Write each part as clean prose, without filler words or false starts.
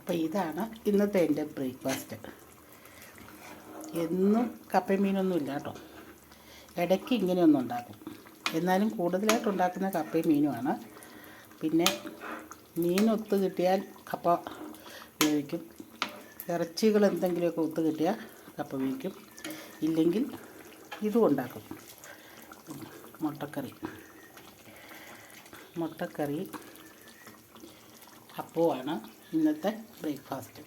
അപ്പോൾ ഇതാണ് ഇന്നത്തെ എൻ്റെ ബ്രേക്ക്ഫാസ്റ്റ്. എന്നും കപ്പയും മീനൊന്നും ഇല്ല കേട്ടോ, ഇടയ്ക്ക് ഇങ്ങനെയൊന്നും ഉണ്ടാക്കും. എന്നാലും കൂടുതലായിട്ട് ഉണ്ടാക്കുന്ന കപ്പയും മീനുമാണ്. പിന്നെ മീനൊത്ത് കിട്ടിയാൽ കപ്പ വേവിക്കും, ഇറച്ചികൾ എന്തെങ്കിലുമൊക്കെ ഒത്ത് കിട്ടിയാൽ കപ്പ വേവിക്കും, ഇല്ലെങ്കിൽ ഇതും ഉണ്ടാക്കും. മുട്ടക്കറി അപ്പവുമാണ് ഇന്നത്തെ ബ്രേക്ക്ഫാസ്റ്റ്.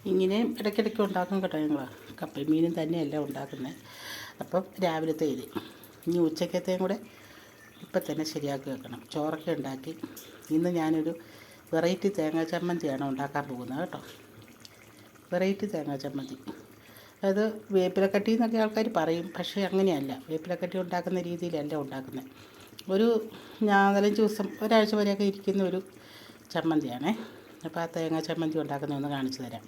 ഇങ്ങനെയും ഇടയ്ക്കിടയ്ക്ക് ഉണ്ടാക്കും കേട്ടോ ഞങ്ങൾ. കപ്പയും മീനും തന്നെയല്ല ഉണ്ടാക്കുന്നത്. അപ്പം രാവിലത്തെ ഇത് ഇനി ഉച്ചക്കത്തെയും കൂടെ ഇപ്പം തന്നെ ശരിയാക്കി വെക്കണം. ചോറൊക്കെ ഉണ്ടാക്കി ഇന്ന് ഞാനൊരു വെറൈറ്റി തേങ്ങാ ചമ്മന്തിയാണ് ഉണ്ടാക്കാൻ പോകുന്നത് കേട്ടോ. വെറൈറ്റി തേങ്ങാ ചമ്മന്തി, അത് വേപ്പിലക്കട്ടി എന്നൊക്കെ ആൾക്കാർ പറയും, പക്ഷേ അങ്ങനെയല്ല. വേപ്പിലക്കട്ടി ഉണ്ടാക്കുന്ന രീതിയിലല്ല ഉണ്ടാക്കുന്നത്. ഒരു 4-5 ദിവസം ഒരാഴ്ച വരെയൊക്കെ ഇരിക്കുന്ന ഒരു ചമ്മന്തിയാണേ. അപ്പോൾ ആ തേങ്ങാ ചമ്മന്തി ഉണ്ടാക്കുന്നതൊന്ന് കാണിച്ചു തരാം.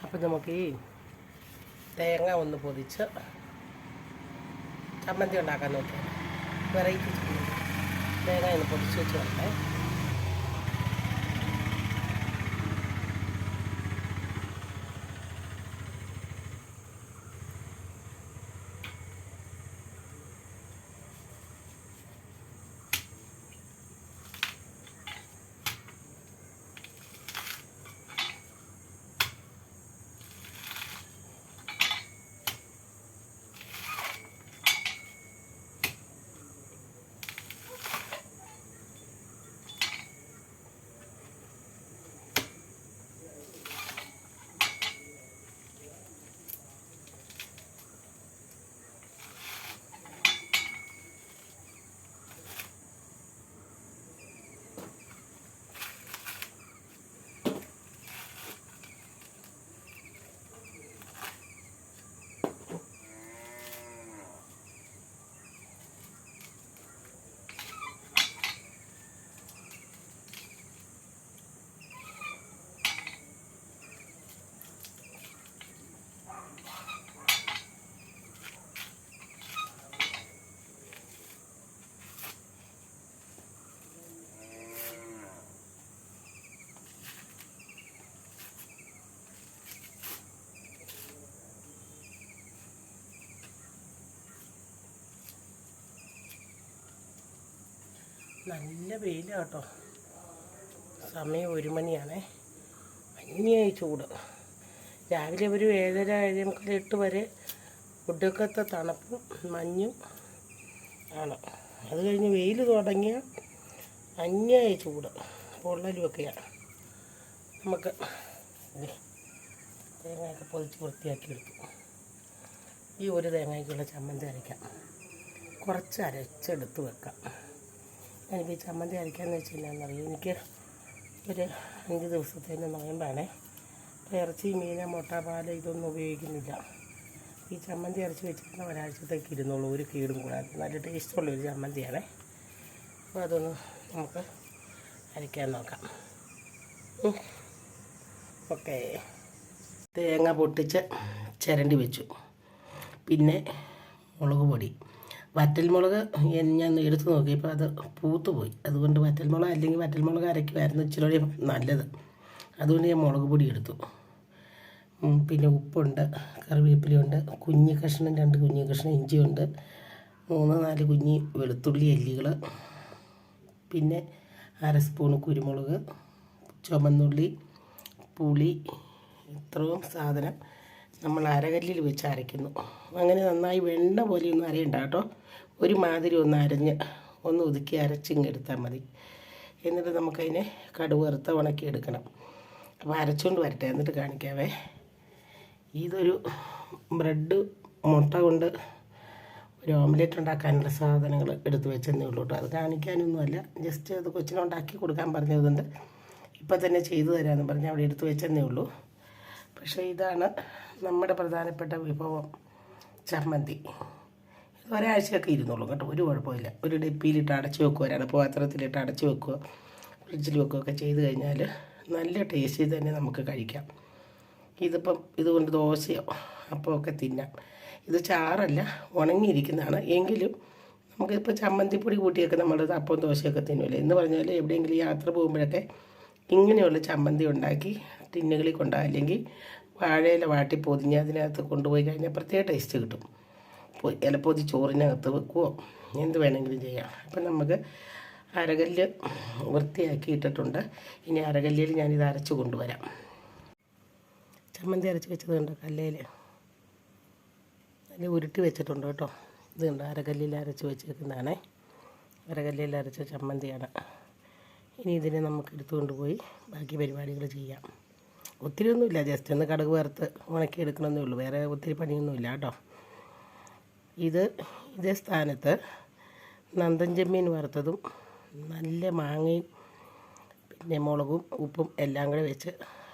അപ്പം നമുക്ക് ഈ തേങ്ങ ഒന്ന് പൊതിച്ച് ചമ്മന്തി ഉണ്ടാക്കാൻ നോക്കിയാൽ വെറൈറ്റി ചമ്മന്തി. തേങ്ങ ഒന്ന് പൊതിച്ച് വെച്ച് വേണ്ടേ. നല്ല വെയിലാണ് കേട്ടോ. സമയം 1 മണിയാണേ. ഭംഗിയായി ചൂട്. രാവിലെ ഒരു 7:30, 8 വരെ ഒടുക്കത്തെ തണുപ്പും മഞ്ഞും ആണ്. അത് കഴിഞ്ഞ് വെയിൽ തുടങ്ങിയ ഭംഗിയായി ചൂട്, പൊള്ളലുമൊക്കെയാണ്. നമുക്ക് തേങ്ങയൊക്കെ പൊതിച്ച് വൃത്തിയാക്കി എടുത്തു. ഈ ഒരു തേങ്ങയ്ക്കുള്ള ചമ്മന്തി അരയ്ക്കാം. കുറച്ച് അരച്ചെടുത്ത് വെക്കാം. ഞാനിപ്പോൾ ഈ ചമ്മന്തി അരയ്ക്കാമെന്ന് വെച്ച് കഴിഞ്ഞാൽ എനിക്ക് ഒരു 5 ദിവസത്തേന് നോയമ്പാണേ. അപ്പോൾ ഇറച്ചി, മീൻ, മുട്ട, പാൽ ഇതൊന്നും ഉപയോഗിക്കുന്നില്ല. ഈ ചമ്മന്തി അരച്ച് വെച്ചിരുന്ന ഒരാഴ്ചത്തേക്ക് ഇരുന്നുള്ളൂ, ഒരു കീടും കൂടാതെ. നല്ല ടേസ്റ്റുള്ളൊരു ചമ്മന്തിയാണേ. അപ്പോൾ അതൊന്ന് നമുക്ക് അരയ്ക്കാൻ നോക്കാം. ഓക്കേ, തേങ്ങ പൊട്ടിച്ച് ചിരണ്ടി വെച്ചു. പിന്നെ മുളക് പൊടി, വറ്റൽമുളക് ഞാൻ എടുത്ത് നോക്കിയപ്പോൾ അത് പൂത്തുപോയി. അതുകൊണ്ട് വറ്റൽമുളക് അല്ലെങ്കിൽ വറ്റൽമുളക് അരയ്ക്കുമായിരുന്നു ഇച്ചിരി നല്ലത്. അതുകൊണ്ട് ഞാൻ മുളക് പൊടി എടുത്തു. പിന്നെ ഉപ്പുണ്ട്, കറിവേപ്പിലയുണ്ട്, 2 കുഞ്ഞ് കഷ്ണം ഇഞ്ചിയുണ്ട്, 3-4 കുഞ്ഞി വെളുത്തുള്ളി അല്ലികൾ, പിന്നെ 1/2 സ്പൂൺ കുരുമുളക്, ചുമന്നുള്ളി, പുളി, ഇത്രയും സാധനം നമ്മൾ അരകല്ലിൽ വെച്ച് അരയ്ക്കുന്നു. അങ്ങനെ നന്നായി വെണ്ണ പോലെയൊന്നും അരയണ്ട കേട്ടോ, ഒരുമാതിരി ഒന്ന് അരഞ്ഞ് ഒന്ന് ഒതുക്കി അരച്ചിങ്ങെടുത്താൽ മതി. എന്നിട്ട് നമുക്കതിനെ കടുക് വറുത്ത് ഉണക്കിയെടുക്കണം. അപ്പോൾ അരച്ചുകൊണ്ട് വരട്ടെ, എന്നിട്ട് കാണിക്കാവേ. ഇതൊരു ബ്രെഡ് മുട്ട കൊണ്ട് ഒരു ഓംലെറ്റ് ഉണ്ടാക്കാനുള്ള സാധനങ്ങൾ എടുത്ത് വെച്ചെന്നേ ഉള്ളൂ കേട്ടോ. അത് കാണിക്കാനൊന്നുമല്ല, ജസ്റ്റ് അത് കൊച്ചിനുണ്ടാക്കി കൊടുക്കാൻ പറഞ്ഞതുകൊണ്ട് ഇപ്പം തന്നെ ചെയ്തു തരാമെന്ന് പറഞ്ഞ് അവിടെ എടുത്ത് വെച്ചെന്നേ ഉള്ളൂ. പക്ഷേ ഇതാണ് നമ്മുടെ പ്രധാനപ്പെട്ട വിഭവം, ചമ്മന്തി. ഇത് ഒരാഴ്ചയൊക്കെ ഇരുന്നുള്ളൂ കേട്ടോ, ഒരു കുഴപ്പമില്ല. ഒരു ഡപ്പിയിലിട്ട് അടച്ച് വെക്കുക, ഒരടപ്പ് പാത്രത്തിലിട്ട് അടച്ച് വെക്കുക, ഫ്രിഡ്ജിൽ വെക്കുകയൊക്കെ ചെയ്ത് കഴിഞ്ഞാൽ നല്ല ടേസ്റ്റിൽ തന്നെ നമുക്ക് കഴിക്കാം. ഇതിപ്പം ഇതുകൊണ്ട് ദോശയോ അപ്പമൊക്കെ തിന്നാം. ഇത് ചാറല്ല, ഉണങ്ങിയിരിക്കുന്നതാണ്. എങ്കിലും നമുക്കിപ്പോൾ ചമ്മന്തിപ്പൊടി കൂട്ടിയൊക്കെ നമ്മൾ അപ്പം ദോശയൊക്കെ തിന്നുമല്ലോ. എന്ന് പറഞ്ഞാൽ എവിടെയെങ്കിലും യാത്ര പോകുമ്പോഴൊക്കെ ഇങ്ങനെയുള്ള ചമ്മന്തി ഉണ്ടാക്കി ടിന്നുകളിൽ കൊണ്ടുപോകുക, അല്ലെങ്കിൽ വാഴയില വാട്ടി പൊതിഞ്ഞ് അതിനകത്ത് കൊണ്ടുപോയി കഴിഞ്ഞാൽ പ്രത്യേക ടേസ്റ്റ് കിട്ടും. ഇലപ്പൊതി ചോറിനകത്ത് വെക്കുവോ എന്ത് വേണമെങ്കിലും ചെയ്യാം. അപ്പം നമുക്ക് അരകല്ല് വൃത്തിയാക്കി ഇട്ടിട്ടുണ്ട്. ഇനി അരകല്ലിൽ ഞാനിത് അരച്ച് കൊണ്ടുവരാം. ചമ്മന്തി അരച്ച് വെച്ചത് കണ്ടോ, കല്ലേൽ അതിൽ ഉരുട്ടി വെച്ചിട്ടുണ്ട് കേട്ടോ. ഇത് കണ്ടോ, അരകല്ലിൽ അരച്ച് വെച്ചേക്കുന്നതാണേ, അരകല്ലിൽ അരച്ച ചമ്മന്തിയാണ്. ഇനി ഇതിനെ നമുക്ക് എടുത്തുകൊണ്ട് പോയി ബാക്കി പരിപാടികൾ ചെയ്യാം. ഒത്തിരി ഒന്നുമില്ല, ജസ്റ്റ് ഒന്ന് കടുക് വറുത്ത് ഉണക്കി എടുക്കണമെന്നേ ഉള്ളൂ, വേറെ ഒത്തിരി പണിയൊന്നുമില്ല കേട്ടോ. ഇതേ സ്ഥാനത്ത് നന്തൻ ചെമ്മീൻ വറുത്തതും നല്ല മാങ്ങയും പിന്നെ മുളകും ഉപ്പും എല്ലാം കൂടെ വെച്ച്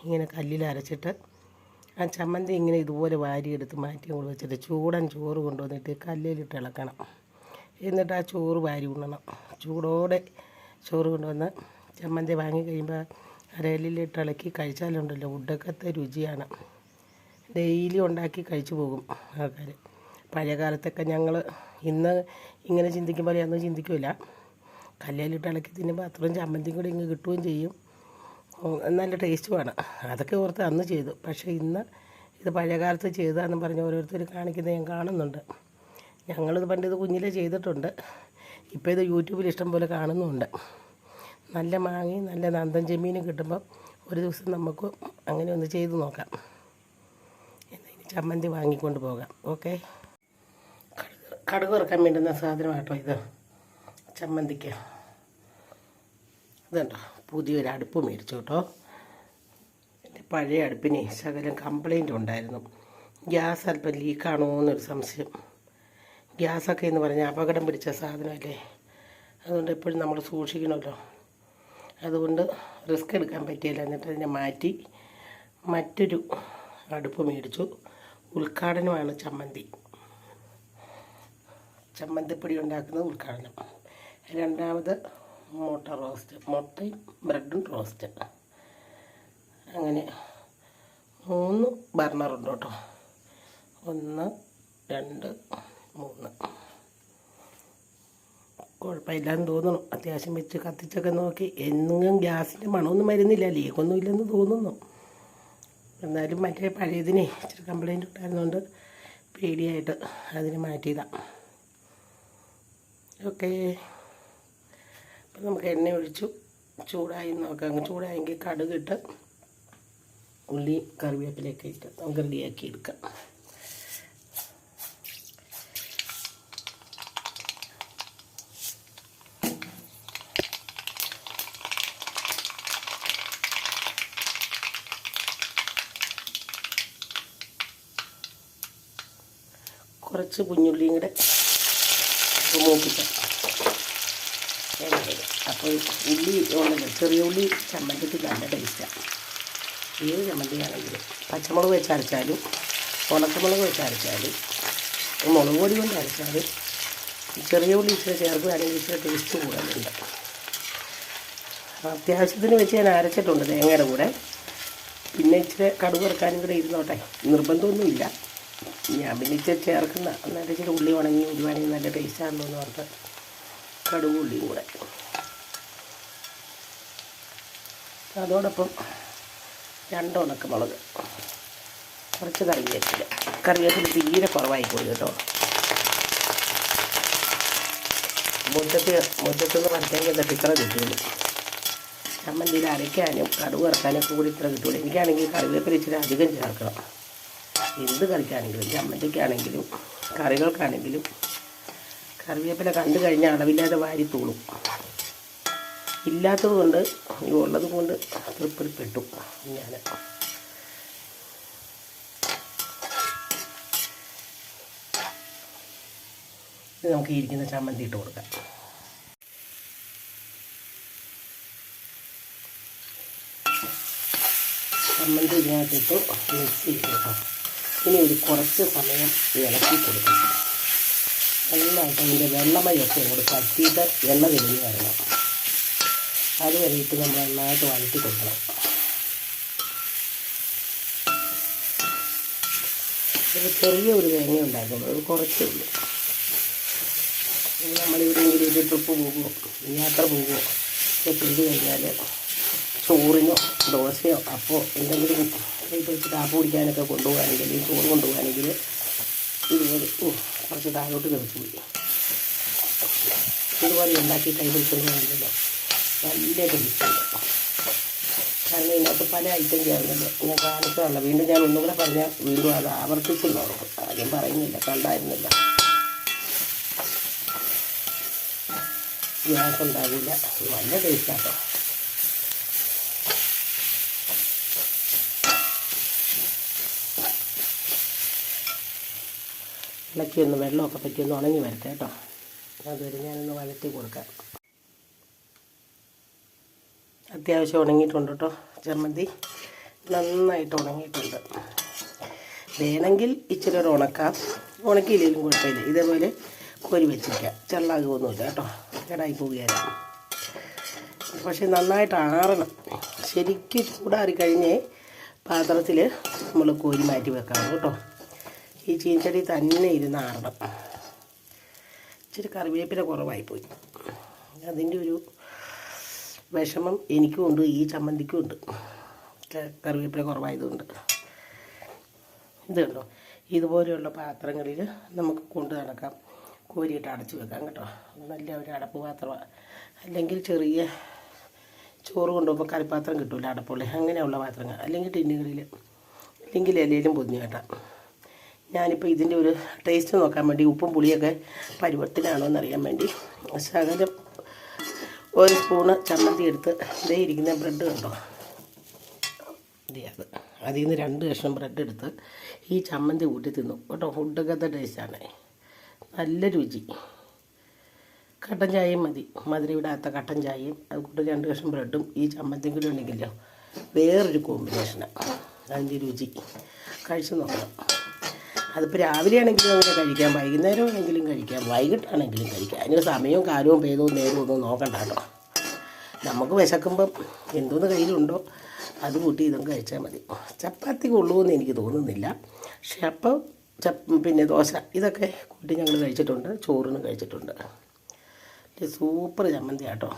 ഇങ്ങനെ കല്ലിൽ അരച്ചിട്ട് ആ ചമ്മന്തി ഇങ്ങനെ ഇതുപോലെ വാരിയെടുത്ത് മാറ്റി കൊണ്ട് വെച്ചിട്ട് ചൂടൻ ചോറ് കൊണ്ടുവന്നിട്ട് കല്ലിലിട്ട് ഇളക്കണം. എന്നിട്ട് ആ ചോറ് വാരി ഉണ്ണണം. ചൂടോടെ ചോറ് കൊണ്ടുവന്ന് ചമ്മന്തി വാങ്ങി കഴിയുമ്പോൾ അരകല്ലിലിട്ട് ഇളക്കി കഴിച്ചാലുണ്ടല്ലോ ഉടക്കത്തെ രുചിയാണ്. ഡെയിലി ഉണ്ടാക്കി കഴിച്ചു പോകും ആൾക്കാർ. പഴയ കാലത്തൊക്കെ ഞങ്ങൾ ഇന്ന് ഇങ്ങനെ ചിന്തിക്കുമ്പോൾ അന്ന് ചിന്തിക്കില്ല. കല്ലിലിട്ട് ഇളക്കി തിന്നുമ്പോൾ അത്രയും ചമ്മന്തിയും കൂടി ഇങ്ങ് കിട്ടുകയും ചെയ്യും, നല്ല ടേസ്റ്റുമാണ്. അതൊക്കെ ഓർത്ത് അന്ന് ചെയ്തു. പക്ഷേ ഇന്ന് ഇത് പഴയ കാലത്ത് ചെയ്തതാണെന്ന് പറഞ്ഞ് ഓരോരുത്തർ കാണിക്കുന്നത് ഞാൻ കാണുന്നുണ്ട്. ഞങ്ങളിത് പണ്ട് ഇത് കുഞ്ഞിലേ ചെയ്തിട്ടുണ്ട്. ഇപ്പോൾ ഇത് യൂട്യൂബിൽ ഇഷ്ടം പോലെ കാണുന്നുമുണ്ട്. നല്ല മാങ്ങയും നല്ല നന്തൻ ചെമ്മീനും കിട്ടുമ്പം ഒരു ദിവസം നമുക്ക് അങ്ങനെ ഒന്ന് ചെയ്ത് നോക്കാം. എന്തെങ്കിലും ചമ്മന്തി വാങ്ങിക്കൊണ്ട് പോകാം. ഓക്കെ, കടുക് വറുക്കാൻ വേണ്ടുന്ന സാധനമാട്ടോ ഇത് ചമ്മന്തിക്ക്. ഇതുണ്ടോ, പുതിയൊരു അടുപ്പ് മേടിച്ചു കേട്ടോ. എൻ്റെ പഴയ അടുപ്പിന് ശകലം കംപ്ലൈൻറ്റ് ഉണ്ടായിരുന്നു. ഗ്യാസ് അല്പം ലീക്കാണോ എന്നൊരു സംശയം. ഗ്യാസൊക്കെ എന്ന് പറഞ്ഞാൽ അപകടം പിടിച്ച സാധനമല്ലേ, അതുകൊണ്ട് എപ്പോഴും നമ്മൾ സൂക്ഷിക്കണമല്ലോ. അതുകൊണ്ട് റിസ്ക് എടുക്കാൻ പറ്റിയില്ല. എന്നിട്ട് അതിനെ മാറ്റി മറ്റൊരു അടുപ്പ് മേടിച്ചു. ഉദ്ഘാടനമാണ് ചമ്മന്തിപ്പൊടി ഉണ്ടാക്കുന്നത് ഉദ്ഘാടനം. രണ്ടാമത് മുട്ടയും ബ്രെഡും റോസ്റ്റ്. അങ്ങനെ 3 ബർണറുണ്ട് കേട്ടോ. 1, 2, 3. കുഴപ്പമില്ലാന്ന് തോന്നുന്നു. അത്യാവശ്യം വെച്ച് കത്തിച്ചൊക്കെ നോക്കി. എന്നും ഗ്യാസിൻ്റെ മണമൊന്നും വരുന്നില്ല, ലീക്കൊന്നും ഇല്ലെന്ന് തോന്നുന്നു. എന്നാലും മറ്റേ പഴയതിനെ ഇച്ചിരി കംപ്ലൈൻറ്റ് ഉണ്ടായിരുന്നുകൊണ്ട് പേടിയായിട്ട് അതിന് മാറ്റിയതാണ്. ഓക്കെ, അപ്പം നമുക്ക് എണ്ണ ഒഴിച്ചു ചൂടായി നോക്കാം. ചൂടായെങ്കിൽ കടുകിട്ട് ഉള്ളി കറിവേപ്പിലൊക്കെ ഇട്ട് നമുക്ക് റെഡിയാക്കി എടുക്കാം. കുറച്ച് കുഞ്ഞുള്ളിയും കൂടെ മൂപ്പിക്കാം എണ്ണയിൽ. അപ്പോൾ ഉള്ളി ഉണ്ടല്ലോ, ചെറിയ ഉള്ളി ചമ്മന്തിക്ക് നല്ല ടേസ്റ്റാണ്. ഏത് ചമ്മന്തിയാണെങ്കിലും പച്ചമുളക് വെച്ച് അരച്ചാലും ഉണക്കമുളക് വെച്ച് അരച്ചാലും മുളക് പൊടി കൊണ്ട് അരച്ചാലും ചെറിയ ഉള്ളി ഇച്ചിരി ചേർക്കുകയാണെങ്കിൽ ഇച്ചിരി ടേസ്റ്റ് കൂടുതലുണ്ട്. അത്യാവശ്യത്തിന് വെച്ച് ഞാൻ അരച്ചിട്ടുണ്ട് തേങ്ങയുടെ കൂടെ. പിന്നെ ഇച്ചിരി കടുക് വറുക്കാനും കൂടെ ഇരുന്നോട്ടെ, നിർബന്ധമൊന്നുമില്ല. ഞാൻ പിന്നെ ഇച്ചിരി ചേർക്കുന്ന നല്ല ഇച്ചിരി ഉള്ളി ഉണങ്ങി ഉരുവാണെങ്കിൽ നല്ല ടേസ്റ്റാണല്ലോ എന്ന് പറഞ്ഞ് കടുക് ഉള്ളിയും കൂടെ. അതോടൊപ്പം 2 ഉണക്കമുളക്, കുറച്ച് കറിവേപ്പില തീരെ കുറവായി പോയി കേട്ടോ. മുറ്റത്തുനിന്ന് പറിക്കാൻ ചെന്നിട്ട് ഇത്ര കിട്ടുള്ളൂ. ചമ്മന്തിയിൽ അരയ്ക്കാനും കടുക് വറുക്കാനൊക്കെ കൂടി ഇത്ര കിട്ടുള്ളൂ. എനിക്കാണെങ്കിൽ കറിവേപ്പില ഇച്ചിരി അധികം ചേർക്കണം. എന്ത് കറിക്കാണെങ്കിലും, ചമ്മന്തിക്കാണെങ്കിലും കറികൾക്കാണെങ്കിലും കറിവേപ്പില കണ്ടു കഴിഞ്ഞാൽ അളവില്ലാതെ വാരി തൂളും. ഇല്ലാത്തത് കൊണ്ട് ഉള്ളത് കൊണ്ട് തൃപ്തിപ്പെട്ടു ഞാൻ. ഇത് നമുക്ക് ഇരിക്കുന്ന ചമ്മന്തി ഇട്ട് കൊടുക്കാം. ചമ്മന്തി ഇതിനകത്തിട്ട് മിക്സ് ചെയ്ത് കൊടുക്കാം. ഇനി ഒരു കുറച്ച് സമയം ഇളക്കി കൊടുക്കണം. നന്നായിട്ട് അതിൻ്റെ വെള്ളമയൊക്കെ അങ്ങോട്ട് പറ്റിയിട്ട് എണ്ണ തെളിഞ്ഞ് വരണം. അത് വരെയിട്ട് നമ്മൾ നന്നായിട്ട് വഴറ്റി കൊടുക്കണം. ഒരു ചെറിയ ഒരു തേങ്ങ ഉണ്ടാക്കുള്ളൂ, അത് കുറച്ചേ ഉള്ളൂ. നമ്മളിവിടെയെങ്കിലും ഒരു ട്രിപ്പ് പോകുമോ, യാത്ര പോകുമോ ഒക്കെ ചെയ്ത് കഴിഞ്ഞാൽ ചോറിനോ ദോശയോ അപ്പോൾ എന്തെങ്കിലും കൈ പിടിച്ച് കാപ്പ് കുടിക്കാനൊക്കെ കൊണ്ടുപോകാനെങ്കിൽ, ചോറ് കൊണ്ടുപോകാനെങ്കിൽ ഇതുപോലെ കുറച്ച് താഴോട്ട് നിർത്തി പോയി ഇതുപോലെ ഉണ്ടാക്കി കൈ പിടിച്ചുകൊണ്ട് പോകാനല്ലോ നല്ല ടേസ്റ്റുണ്ട്. കാരണം ഇതിനകത്ത് പല ഐറ്റം ചേർന്നല്ലോ. ഞാൻ കാണിച്ചതല്ല, വീണ്ടും ഞാൻ ഒന്നും കൂടെ പറഞ്ഞാൽ വീണ്ടും അത് ആവർത്തിച്ചെന്ന് ഓർക്കും. ആദ്യം പറയുന്നില്ല, കണ്ടായിരുന്നില്ല. ഗ്യാസ് ഉണ്ടാകില്ല, നല്ല ടേസ്റ്റാട്ടോ. ഇളക്കി ഒന്ന് വെള്ളമൊക്കെ പറ്റി ഒന്ന് ഉണങ്ങി വരട്ടെ കേട്ടോ. അതുവരെ ഞാനൊന്ന് വഴറ്റി കൊടുക്കാം. അത്യാവശ്യം ഉണങ്ങിയിട്ടുണ്ട് കേട്ടോ. ചമ്മന്തി നന്നായിട്ട് ഉണങ്ങിയിട്ടുണ്ട്. വേണമെങ്കിൽ ഇച്ചിരി ഒരു ഉണക്കാം, ഉണക്കിയില്ലെങ്കിലും കുഴപ്പമില്ല. ഇതേപോലെ കോരി വെച്ചിരിക്കാം, ചെള്ളാകുമൊന്നുമില്ല കേട്ടോ, കേടായി പോവുകയാണ്. പക്ഷേ നന്നായിട്ട് ആറണം. ശരിക്കും ചൂടാറി കഴിഞ്ഞ് പാത്രത്തിൽ നമ്മൾ കോരി മാറ്റി വെക്കാം കേട്ടോ. ഈ ചീൻചട്ടി തന്നെ ഇരുന്ന് ആറണം. ഇച്ചിരി കറിവേപ്പില കുറവായിപ്പോയി, അതിൻ്റെ ഒരു വിഷമം എനിക്കും ഉണ്ട്, ഈ ചമ്മന്തിക്കും ഉണ്ട്. കറിവേപ്പില കുറവായതുകൊണ്ട്. ഇത് കണ്ടോ, ഇതുപോലെയുള്ള പാത്രങ്ങളിൽ നമുക്ക് കൊണ്ട് നടക്കാം, കോരിയിട്ട് അടച്ച് വെക്കാം കേട്ടോ. നല്ല ഒരു അടപ്പ് പാത്രമാണ്. അല്ലെങ്കിൽ ചെറിയ ചോറ് കൊണ്ടുപോകുമ്പോൾ കറിപ്പാത്രം കിട്ടില്ല, അടപ്പുള്ള അങ്ങനെയുള്ള പാത്രങ്ങൾ, അല്ലെങ്കിൽ ടിന്നുകളിൽ, അല്ലെങ്കിൽ ഇലയിലും പൊതിഞ്ഞ് കേട്ടാം. ഞാനിപ്പോൾ ഇതിൻ്റെ ഒരു ടേസ്റ്റ് നോക്കാൻ വേണ്ടി ഉപ്പും പുളിയൊക്കെ പരുവത്തിലാണോ എന്നറിയാൻ വേണ്ടി ശകലം ഒരു സ്പൂണ് ചമ്മന്തി എടുത്ത് ഇതേ ഇരിക്കുന്ന ബ്രെഡ് കണ്ടോ, അത് അതിൽ നിന്ന് 2 കഷ്ണം ബ്രെഡ് എടുത്ത് ഈ ചമ്മന്തി കൂട്ടി തിന്നു കേട്ടോ. ഫുഡൊക്കെ ടേസ്റ്റാണ്, നല്ല രുചി. കട്ടൻ ചായയും മതി, മധുരം ഇടാത്ത കട്ടൻ ചായയും അത് കൂട്ടി 2 കഷ്ണം ബ്രെഡും ഈ ചമ്മന്തിയും കൂടി ഉണ്ടെങ്കിലോ വേറൊരു കോമ്പിനേഷനാണ്. അതിൻ്റെ രുചി കഴിച്ച് നോക്കണം. അതിപ്പോൾ രാവിലെ ആണെങ്കിലും അങ്ങനെ കഴിക്കാം, വൈകുന്നേരം ആണെങ്കിലും കഴിക്കാം, വൈകിട്ടാണെങ്കിലും കഴിക്കാം. അതിന് സമയവും കാലവും ഭേദവും നേരവും ഒന്നും നോക്കണ്ട കേട്ടോ. നമുക്ക് വിശക്കുമ്പം എന്തോന്ന് കയ്യിലുണ്ടോ അത് കൂട്ടി ഇതും കഴിച്ചാൽ മതി. ചപ്പാത്തി കൊള്ളുമെന്ന് എനിക്ക് തോന്നുന്നില്ല. പക്ഷെ അപ്പം പിന്നെ ദോശ ഇതൊക്കെ കൂട്ടി ഞങ്ങൾ കഴിച്ചിട്ടുണ്ട്, ചോറിന് കഴിച്ചിട്ടുണ്ട്. സൂപ്പർ ചമ്മന്തി കേട്ടോ.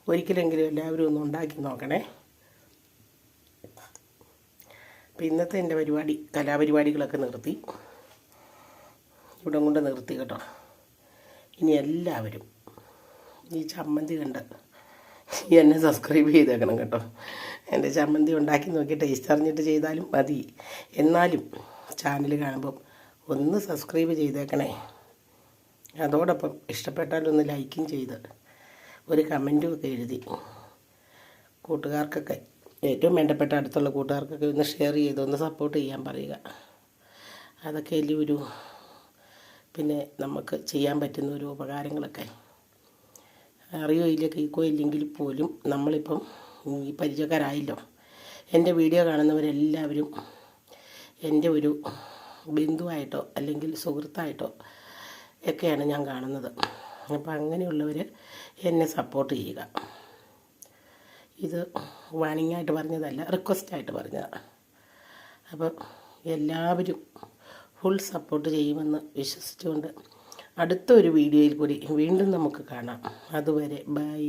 ഒരിക്കലെങ്കിലും എല്ലാവരും ഒന്ന് ഉണ്ടാക്കി നോക്കണേ. അപ്പോൾ ഇന്നത്തെ എൻ്റെ പരിപാടി, കലാപരിപാടികളൊക്കെ നിർത്തി, ഇവിടെ കൊണ്ട് നിർത്തി കേട്ടോ. ഇനി എല്ലാവരും ഈ ചമ്മന്തി കണ്ട് എന്നെ സബ്സ്ക്രൈബ് ചെയ്തേക്കണം കേട്ടോ. എൻ്റെ ചമ്മന്തി ഉണ്ടാക്കി നോക്കി ടേസ്റ്റ് അറിഞ്ഞിട്ട് ചെയ്താലും മതി. എന്നാലും ചാനൽ കാണുമ്പം ഒന്ന് സബ്സ്ക്രൈബ് ചെയ്തേക്കണേ. അതോടൊപ്പം ഇഷ്ടപ്പെട്ടാലൊന്ന് ലൈക്കും ചെയ്ത് ഒരു കമൻറ്റും ഒക്കെ എഴുതി കൂട്ടുകാർക്കൊക്കെ, ഏറ്റവും വേണ്ടപ്പെട്ട അടുത്തുള്ള കൂട്ടുകാർക്കൊക്കെ ഒന്ന് ഷെയർ ചെയ്ത് ഒന്ന് സപ്പോർട്ട് ചെയ്യാൻ പറയുക. അതൊക്കെ വലിയൊരു പിന്നെ നമുക്ക് ചെയ്യാൻ പറ്റുന്ന ഒരു ഉപകാരങ്ങളൊക്കെ. അറിയോ ഇല്ല കേൾക്കോ ഇല്ലെങ്കിൽ പോലും നമ്മളിപ്പം ഈ പരിചയക്കാരായല്ലോ. എൻ്റെ വീഡിയോ കാണുന്നവരെല്ലാവരും എൻ്റെ ഒരു ബന്ധുവായിട്ടോ അല്ലെങ്കിൽ സുഹൃത്തായിട്ടോ ഒക്കെയാണ് ഞാൻ കാണുന്നത്. അപ്പം അങ്ങനെയുള്ളവർ എന്നെ സപ്പോർട്ട് ചെയ്യുക. ഇത് വാണിംഗായിട്ട് പറഞ്ഞതല്ല, റിക്വസ്റ്റായിട്ട് പറഞ്ഞതാണ്. അപ്പോൾ എല്ലാവരും ഫുൾ സപ്പോർട്ട് ചെയ്യുമെന്ന് വിശ്വസിച്ചുകൊണ്ട് അടുത്തൊരു വീഡിയോയിൽ കൂടി വീണ്ടും നമുക്ക് കാണാം. അതുവരെ ബൈ.